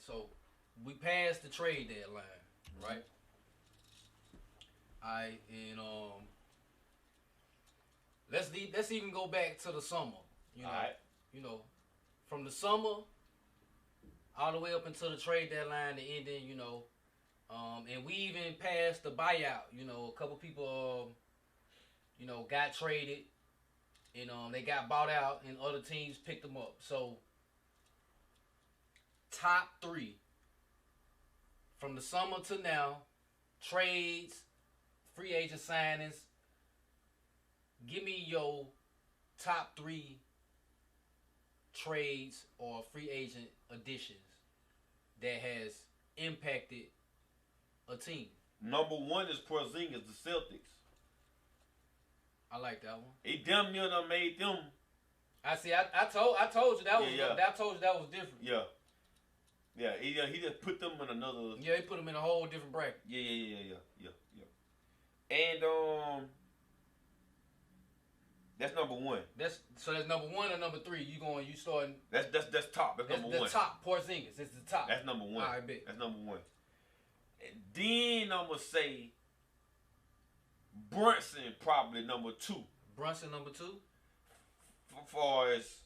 So we passed the trade deadline, right? Alright, and let's even go back to the summer. You know, you know, from the summer all the way up until the trade deadline, the ending. You know, and we even passed the buyout. You know, a couple people, you know, got traded, and they got bought out, and other teams picked them up. So top three from the summer to now, trades, free agent signings. Give me your top three trades or free agent additions that has impacted a team. Number one is Porzingis, the Celtics. I like that one. He damn near done made them. I see. I told you that was. Yeah. I told you that was different. Yeah. Yeah, he just put them in another. Yeah, he put them in a whole different bracket. Yeah. And that's number one. That's number one or number three. You starting. That's top. That's number one. The top Porzingis. It's the top. That's number one. All right, bet. That's number one. And then I'm gonna say Brunson probably number two. Brunson number two. As far as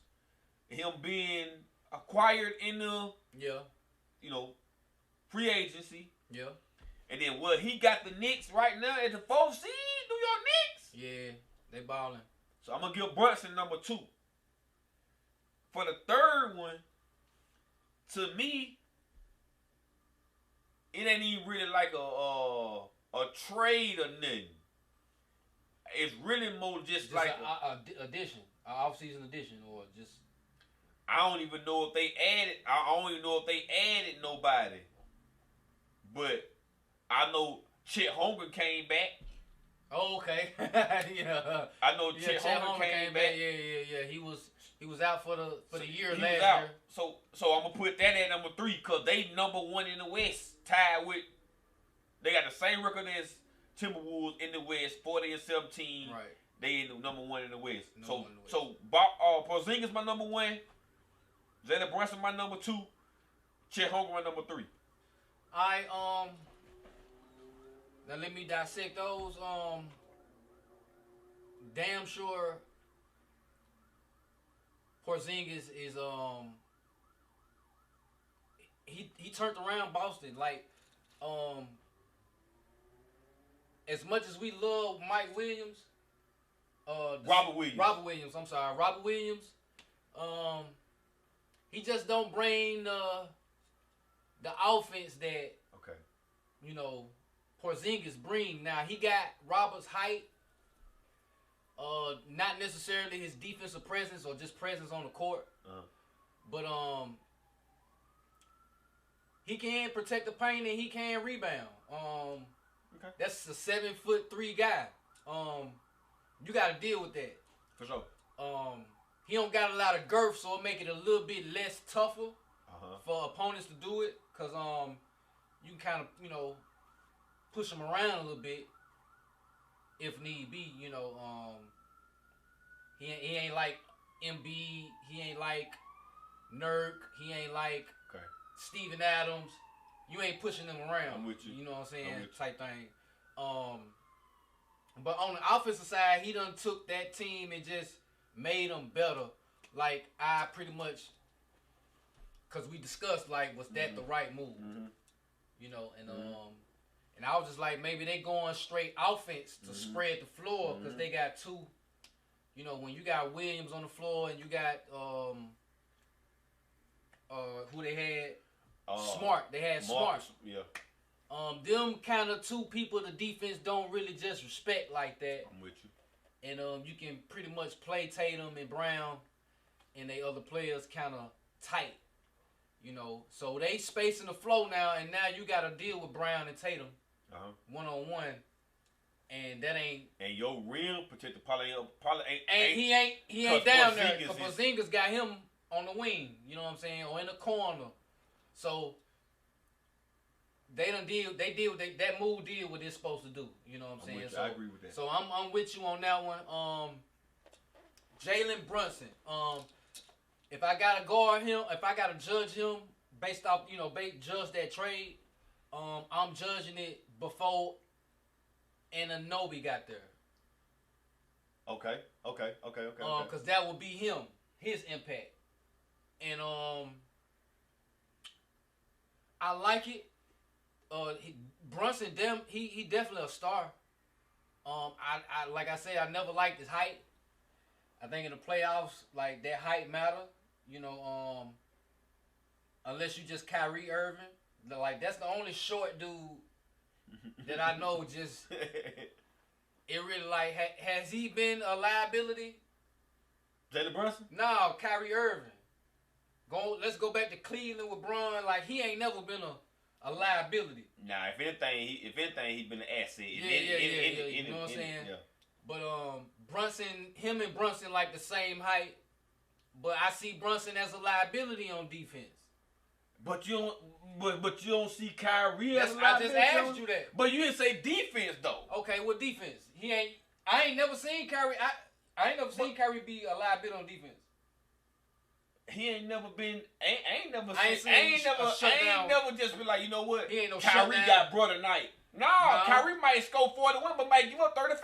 him being acquired in the free agency. Yeah. And then he got the Knicks right now at the 4th seed, New York Knicks. Yeah, they balling. So I'm gonna give Brunson number two. For the third one, to me, it ain't even really like a trade or nothing. It's really more just like a addition, an off-season addition, or just. I don't even know if they added. I don't even know if they added nobody. But I know Chet Holmgren came back. Oh, okay. Yeah. I know Chet Holmgren came back. Yeah. He was out for the year last year. So I'm gonna put that at number three because they number one in the West, tied with. They got the same record as Timberwolves in the West, 40-17. Right. They in the number one in the West. So Porzingis my number one. Jalen Brunson my number two. Chet Holmgren my number three. Now let me dissect those. Damn sure Porzingis is he turned around Boston. Like as much as we love Mike Williams, Robert Williams. I'm sorry, Robert Williams. He just don't bring the offense that Porzingis bring. Now he got Robert's height, not necessarily his defensive presence or just presence on the court, but he can protect the paint and he can rebound. That's a 7'3" guy. You got to deal with that. For sure. He don't got a lot of girth, so it make it a little bit less tougher for opponents to do it. Cause you can kind of push him around a little bit if need be. He ain't like Embiid. He ain't like Nurk. He ain't like Steven Adams. You ain't pushing them around. I'm with you. You know what I'm saying? Type thing. But on the offensive side, he done took that team and just made them better. Like I pretty much, cause we discussed like was that the right move? And I was just like maybe they going straight offense to spread the floor because they got two. When you got Williams on the floor and you got who they had Smart. They had Smart. Yeah. Them kind of two people the defense don't really just respect like that. I'm with you. And you can pretty much play Tatum and Brown and they other players kind of tight. So they spacing the flow now, and now you got to deal with Brown and Tatum one-on-one, and that ain't. And your rim protector probably ain't. And he ain't down there. Because Porzingis got him on the wing. You know what I'm saying, or in the corner. So they deal with that move deal what it's supposed to do. You know what I'm saying? So, I agree with that. So I'm with you on that one. Jalen Brunson. If I gotta guard him, if I gotta judge him based off, judge that trade, I'm judging it before Anunoby got there. Okay. Because that would be his impact. And I like it. Brunson, he definitely a star. I like I said, I never liked his height. I think in the playoffs, like that height matter. Unless you just Kyrie Irving, like that's the only short dude that I know. Just it really like has he been a liability? Jalen Brunson? No, Kyrie Irving. Let's go back to Cleveland with Bron. Like he ain't never been a liability. Nah, if anything, he's been an asset. Yeah. You know what I'm saying? Yeah. But him and Brunson like the same height. But I see Brunson as a liability on defense. But you don't see Kyrie as a liability. I just asked you that. But you didn't say defense though. Okay, what defense? I ain't never seen Kyrie. I ain't never seen Kyrie be a liability on defense. He ain't never been. I ain't never just been like, you know what? He ain't no Kyrie shutdown. got brought tonight. No, Kyrie might score 41, but might give up 35.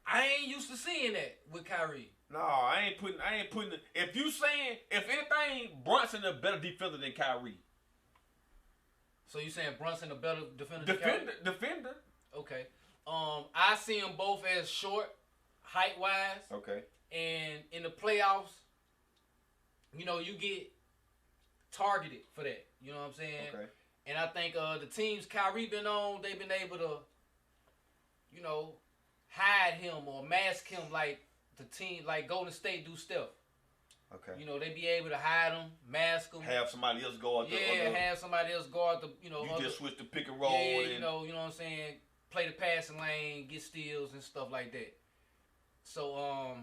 I ain't used to seeing that with Kyrie. No, I ain't putting. If anything, Brunson a better defender than Kyrie. So you saying Brunson a better defender than Kyrie? Defender. Okay. I see them both as short, height wise. Okay. And in the playoffs, you get targeted for that. You know what I'm saying? Okay. And I think the teams Kyrie been on, they've been able to, hide him or mask him like the team, like Golden State do stuff. Okay. They be able to hide him, mask him. Have somebody else guard the have somebody else guard the, You just switch the pick and roll. Yeah, you know what I'm saying? Play the passing lane, get steals and stuff like that. So,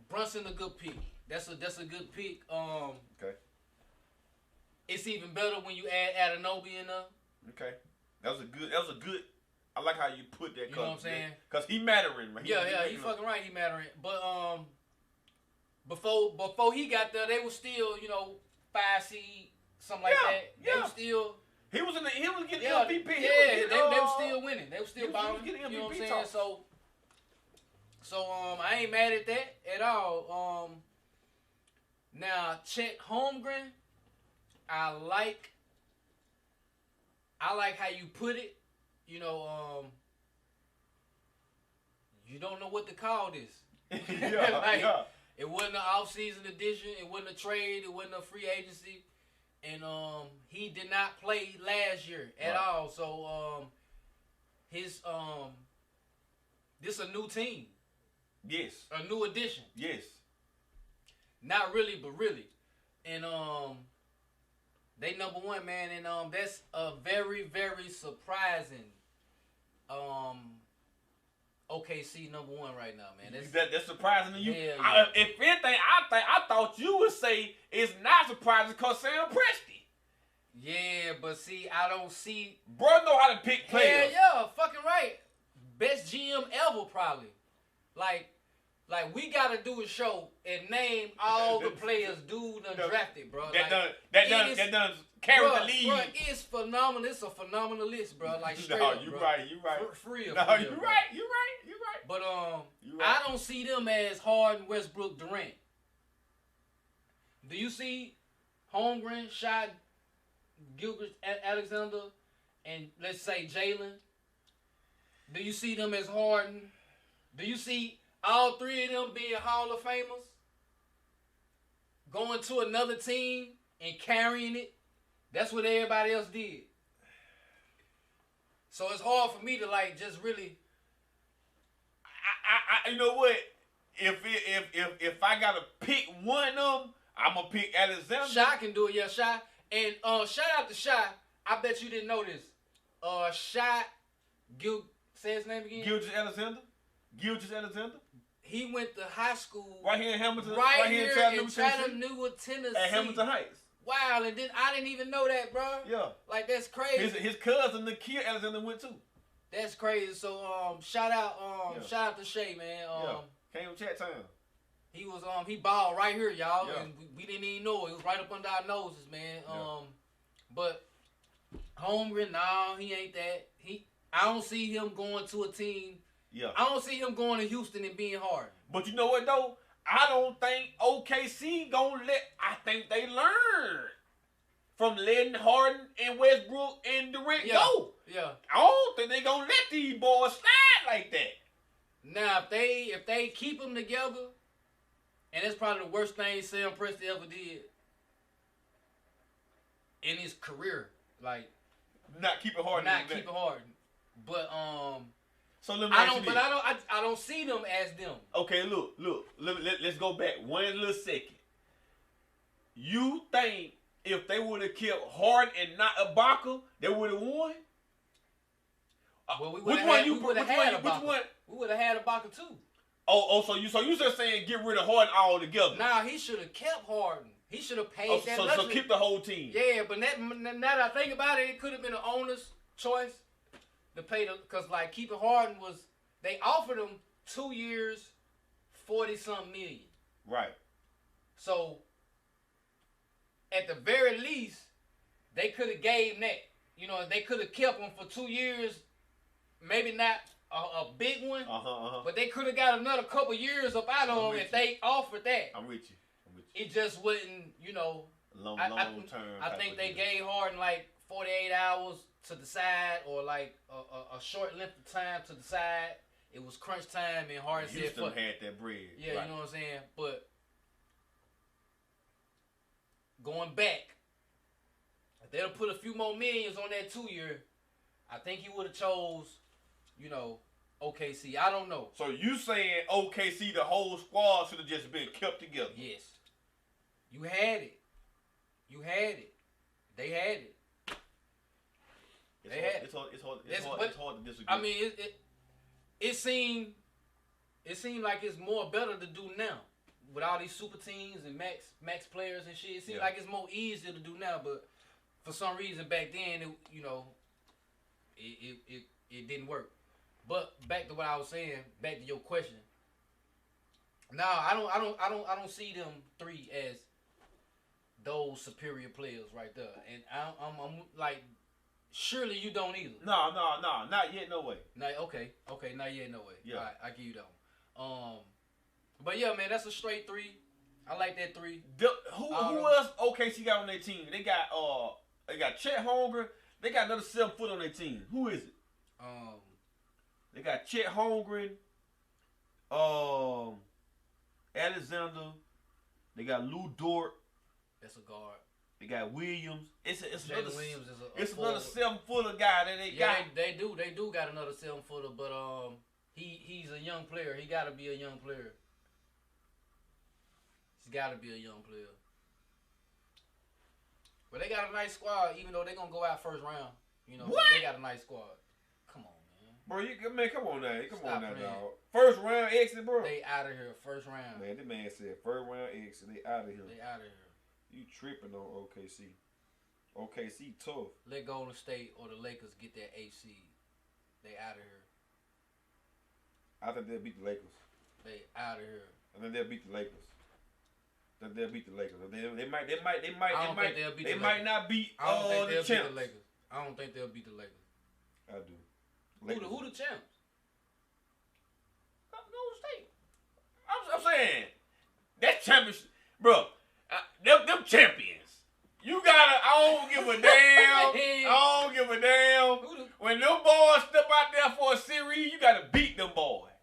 Brunson a good pick. That's a good pick. Okay. It's even better when you add Anunoby in there. Okay. That was a good. I like how you put that. You know what I'm saying? Because he mattering, man. He fucking right. He mattering. But before he got there, they were still 5 seed, something like that. Yeah. They were still. He was getting MVP. Yeah, they were still winning. They were still balling. You know what I'm saying? So I ain't mad at that at all. Now Chet Holmgren, I like how you put it. You don't know what to call this. It wasn't an off-season edition. It wasn't a trade. It wasn't a free agency. And he did not play last year at all. So this a new team. Yes. A new addition. Yes. Not really, but really. And they number one, man, and that's a very, very surprising OKC number one right now, man. That's surprising to you. Yeah. If anything, I thought you would say it's not surprising because Sam Presti. Yeah, but see, I don't see. Bro, know how to pick players. Yeah, fucking right. Best GM ever, probably. Like we gotta do a show and name all the players dude done drafted, bro. That done carry the lead. Bro, it's phenomenal. It's a phenomenal list, bro. Like straight no, up, you bro. right. For real. No, you right. But you right. I don't see them as Harden, Westbrook, Durant. Do you see Holmgren, Shot, Gilbert, Alexander, and let's say Jalen? Do you see them as Harden? Do you see all three of them being Hall of Famers? Going to another team and carrying it? That's what everybody else did. So it's hard for me to just really. I you know what? If I gotta pick one of them, I'm gonna pick Alexander. Shy can do it, yeah, Shy. And shout out to Shy. I bet you didn't know this. Shy say his name again. Gilgeous Alexander. He went to high school right here in Hamilton. Right here in Chattanooga, Tennessee. At Hamilton Heights. Wow, and then I didn't even know that, bro. Yeah. Like that's crazy. His cousin Nikhil Alexander went too. That's crazy. So shout out to Shay, man. Came to Chat Town. he balled right here, y'all, Yeah. and we didn't even know it. It was right up under our noses, man. Yeah. But Holmgren, nah, he ain't that. I don't see him going to a team. Yeah. I don't see him going to Houston and being Harden. But you know what though? I don't think OKC gonna let. I think they learned from letting Harden and Westbrook and Durant go. Yeah. I don't think they gonna let these boys slide like that. Now, if they keep them together, and that's probably the worst thing Sam Presti ever did in his career, like not keeping Harden. But so let me ask you this. But I don't see them as them. Okay, look. Let's go back one little second. You think if they would have kept Harden and not Ibaka, they would have won? Well, we would have had Ibaka. Which one? We would have had Ibaka too. So you just saying get rid of Harden altogether? Nah, he should have kept Harden. He should have paid that. So keep the whole team. Yeah, but now that I think about it, it could have been an owner's choice to pay because like keeping Harden was they offered him 2 years, 40-something million. Right. So at the very least, they could have gave him that. You know, they could have kept him for 2 years, maybe not a big one, but they could have got another couple years up out of him if they offered that. I'm with you. It just wouldn't, you know. Long term. I think they gave Harden like 48 hours to decide, or like a short length of time to decide. It was crunch time, and Harden said, Houston had that bread. Yeah, right. You know what I'm saying? But going back, if they'd have put a few more millions on that 2 year, I think he would have chose, you know, OKC. I don't know. So you saying OKC, the whole squad should have just been kept together? Yes. You had it. You had it. They had it. It's hard to disagree. I mean, it seemed like it's more better to do now with all these super teams and max players and shit. It seems like it's more easier to do now, but for some reason back then, it didn't work. But back to what I was saying, back to your question. No, I don't see them three as those superior players right there, and I'm like, surely you don't either. No, not yet, no way. Okay, not yet, no way. Yeah, all right, I give you that one. But yeah, man, that's a straight 3. I like that 3. Who else OKC got on their team? They got Chet Holmgren. They got another 7-foot on their team. Who is it? They got Chet Holmgren. Alexander. They got Lou Dort. That's a guard. They got Williams. It's another Williams is another 7-footer guy that they got. They do got another 7-footer, but he's a young player. He gotta be a young player. He's gotta be a young player. But they got a nice squad, even though they're gonna go out first round. You know, what? They got a nice squad. Come on, man. Bro, come on now. Come on now, dog. First round exit, bro. They out of here, first round. Man, this man said first round exit. They out of here. They out of here. You tripping on OKC. OKC tough. Let Golden State or the Lakers get that 8 seed. They out of here. I think they'll beat the Lakers. They out of here. I think they'll beat the Lakers. They might not beat the champs. I don't think they'll beat the Lakers. I do. Who the champs? Golden State. I'm saying that championship, bro. Them champions. You gotta. I don't give a damn. When them boys step out there for a series, you gotta beat them boys.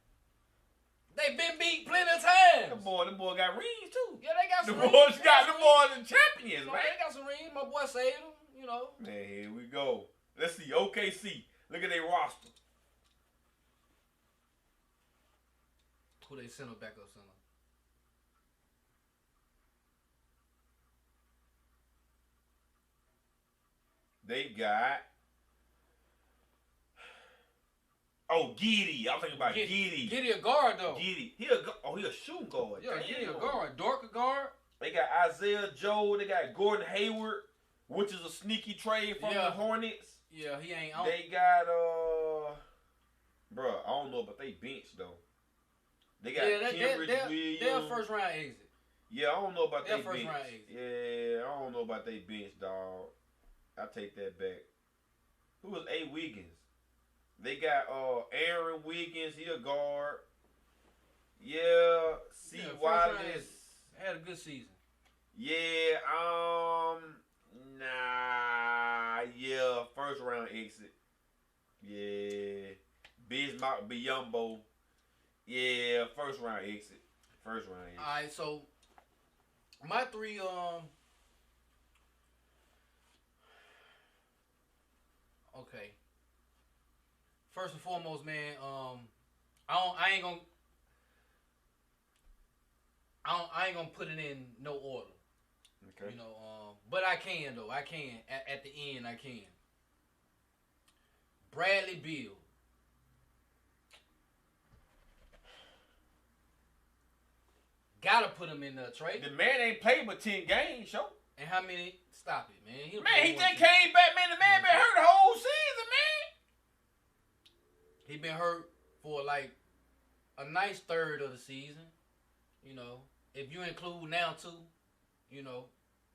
They been beat plenty of times. Them boy got rings too. Yeah, they got some rings. Them boys the champions, man. They got some rings. My boy saved them, you know. Man, here we go. Let's see. OKC. Look at their roster. Who they center, backup center? They got Giddey. I'm thinking about Giddey. Giddey a guard though. Giddey. He a shooting guard. Yeah, Giddey a guard. Dork a guard. They got Isaiah Joe. They got Gordon Hayward, which is a sneaky trade from the Hornets. Yeah, he ain't on. They got bro, I don't know, but they bench though. They got Kenrich Williams. They're a first round exit. Yeah, I don't know about their they first bench. round exit. Yeah, I don't know about they bench, dog. I take that back. Who was A. Wiggins? They got Aaron Wiggins. He a guard. Yeah, C. Wallace had a good season. Yeah, yeah, first round exit. Yeah, Bismarck Biyombo. Yeah, first round exit. First round exit. All right, so my three okay. First and foremost, man, I ain't gonna put it in no order. Okay. You know, but I can though. I can at the end. I can. Bradley Beal. Gotta put him in the trade. The man ain't played but 10 games, show. And how many? Stop it, man. He just came back, man. The man been hurt the whole season, man. He been hurt for like a nice third of the season. You know, if you include now too, you know,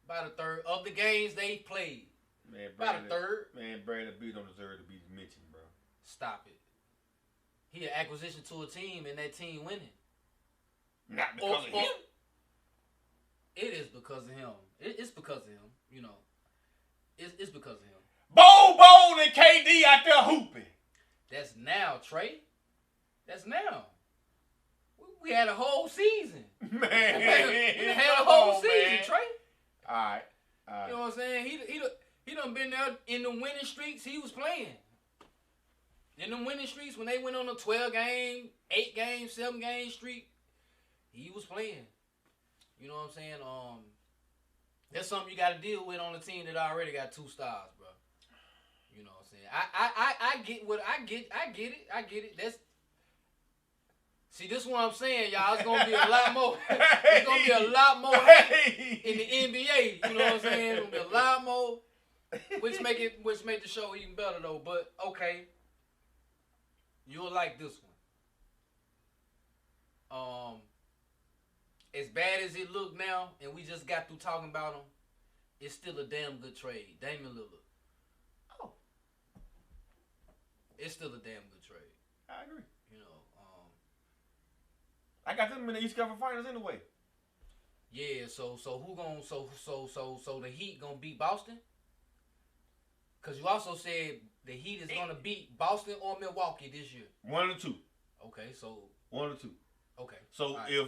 about a third of the games they played. Man, about a third. Man, Bradley Beal don't deserve to be mentioned, bro. Stop it. He an acquisition to a team and that team winning. Not because of him. It is because of him. It's because of him. You know, it's because of him. Bobo and KD out there hooping. That's now, Trey. That's now. We had a whole season. Man. We had a whole season, man. Trey. All right. You know what I'm saying? He done been there in the winning streaks he was playing. In the winning streaks, when they went on a 12-game, 8-game, 7-game streak, he was playing. You know what I'm saying? That's something you got to deal with on a team that already got 2 stars, bro. You know what I'm saying? I get what I get it. That's this is what I'm saying, y'all. It's gonna be a lot more. It's gonna be a lot more hate in the NBA. You know what I'm saying? It's gonna be a lot more, which make the show even better though. But okay, you'll like this one. As bad as it look now, and we just got through talking about him, it's still a damn good trade. Damian Lillard. Oh. It's still a damn good trade. I agree. You know, I got them in the East Conference Finals anyway. Yeah, so who gonna so the Heat gonna beat Boston? Cause you also said the Heat is gonna beat Boston or Milwaukee this year. One or two. Okay, so one or two. Okay. So right.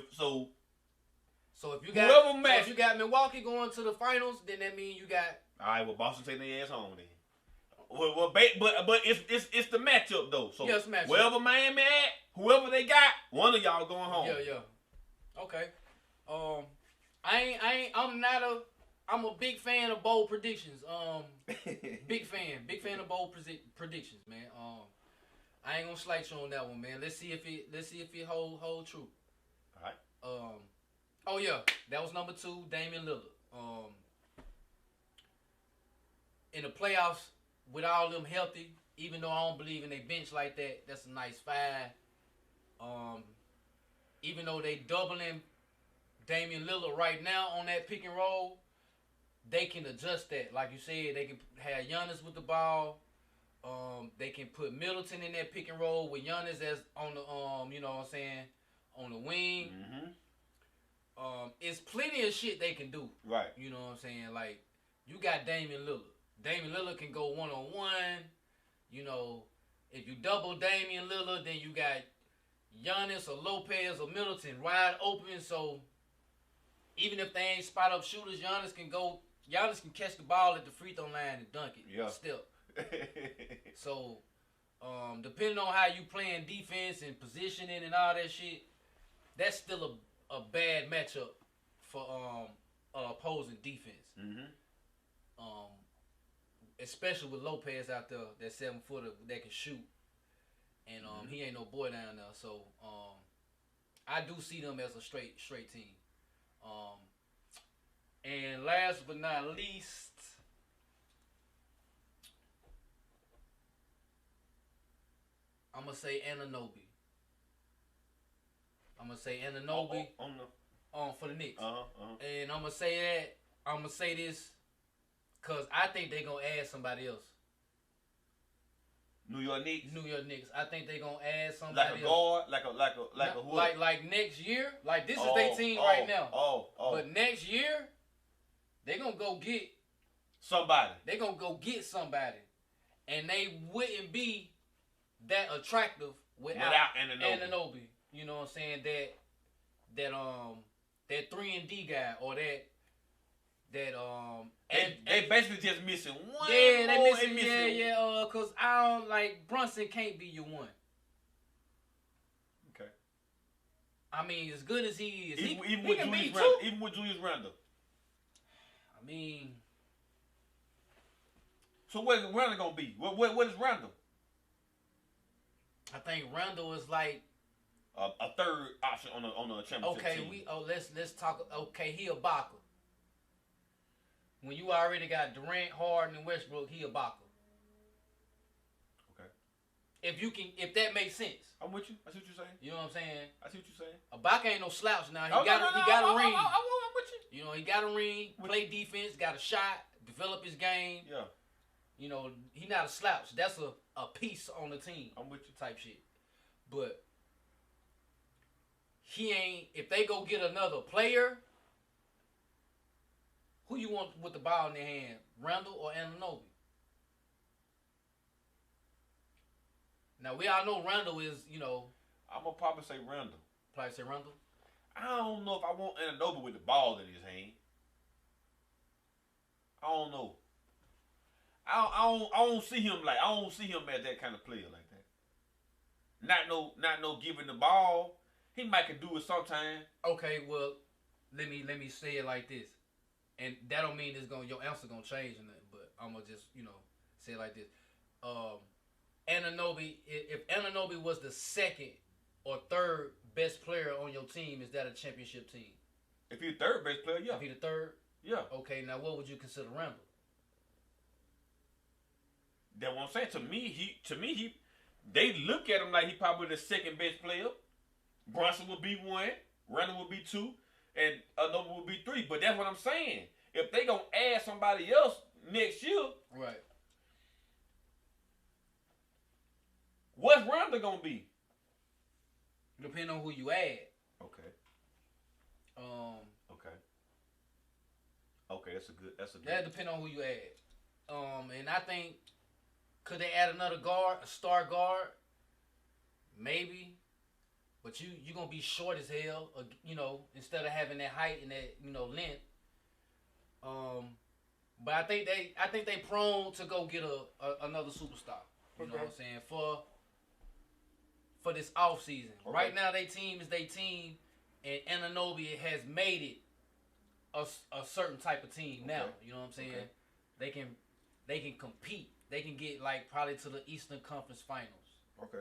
So if you got Milwaukee going to the finals, then that means you got. All right. Well, Boston taking their ass home then. Well, but it's the matchup though. So it's matchup. Wherever Miami at, whoever they got, one of y'all going home. Yeah. Okay. I'm a big fan of bold predictions. Big fan of bold predictions, man. I ain't gonna slight you on that one, man. Let's see if it hold true. All right. Oh yeah, that was number 2, Damian Lillard. In the playoffs, with all them healthy, even though I don't believe in they bench like that, that's a nice 5. Even though they doubling Damian Lillard right now on that pick and roll, they can adjust that. Like you said, they can have Giannis with the ball. They can put Middleton in that pick and roll with Giannis as on the you know what I'm saying, on the wing. Mm-hmm. It's plenty of shit they can do. Right. You know what I'm saying? Like, you got Damian Lillard. Damian Lillard can go one-on-one. You know, if you double Damian Lillard, then you got Giannis or Lopez or Middleton wide open. So, even if they ain't spot-up shooters, Giannis can catch the ball at the free throw line and dunk it. Yeah. Still. So, depending on how you playing defense and positioning and all that shit, that's still a bad matchup for opposing defense. Mm-hmm. Especially with Lopez out there, that 7-footer that can shoot, and he ain't no boy down there. So I do see them as a straight team. And last but not least, I'm gonna say Anunoby. I'm gonna say Anunoby for the Knicks. And I'm gonna say this because I think they're gonna add somebody else. New York Knicks. I think they're gonna add somebody like a guard, like a what? Like next year. Like this is their team right now. But next year, they're gonna go get somebody. They're gonna go get somebody, and they wouldn't be that attractive without Anunoby. You know what I'm saying? That 3-and-D guy or that they basically just missing one. Yeah, they missing. Cause I don't like Brunson can't be your one. Okay. I mean, as good as he is, even with Julius Randle. I mean, so what is Randle gonna be? What is Randle? I think Randle is like a third option on a championship team. Let's talk. Okay, he Ibaka. When you already got Durant, Harden, and Westbrook, he Ibaka. Okay. If that makes sense. I'm with you. I see what you're saying. You know what I'm saying? I see what you're saying. Ibaka ain't no slouch now. He got a ring. I'm with you. You know, he got a ring, play defense, got a shot, develop his game. Yeah. You know, he not a slouch. That's a piece on the team. I'm with you. Type shit. But he ain't, if they go get another player, who you want with the ball in their hand, Randle or Anunoby? Now, we all know Randle is, you know. I'm going to probably say Randle. Probably say Randle? I don't know if I want Anunoby with the ball in his hand. I don't know. I don't see him as that kind of player like that. Not no giving the ball. He might can do it sometime. Okay, well, let me say it like this. And that don't mean your answer gonna change or nothing, but I'm gonna just, say it like this. Anunoby, if Anunoby was the second or third best player on your team, is that a championship team? If he's the third best player, yeah. If he's the third? Yeah. Okay, now what would you consider Randle? That's what I'm saying. To me, they look at him like he probably the second best player. Brunson would be one, Randle would be two, and Anunoby would be three. But that's what I'm saying. If they gonna add somebody else next year, right? What's Randle gonna be? Depending on who you add. Okay. Okay, that's a good. That depends on who you add. And I think could they add another guard, a star guard? Maybe. But you gonna be short as hell, instead of having that height and that length. But I think they prone to go get another superstar. You know what I'm saying for this off season. Okay. Right now, their team is their team, and Anunoby has made it a certain type of team now. You know what I'm saying? Okay. They can compete. They can get probably to the Eastern Conference Finals. Okay.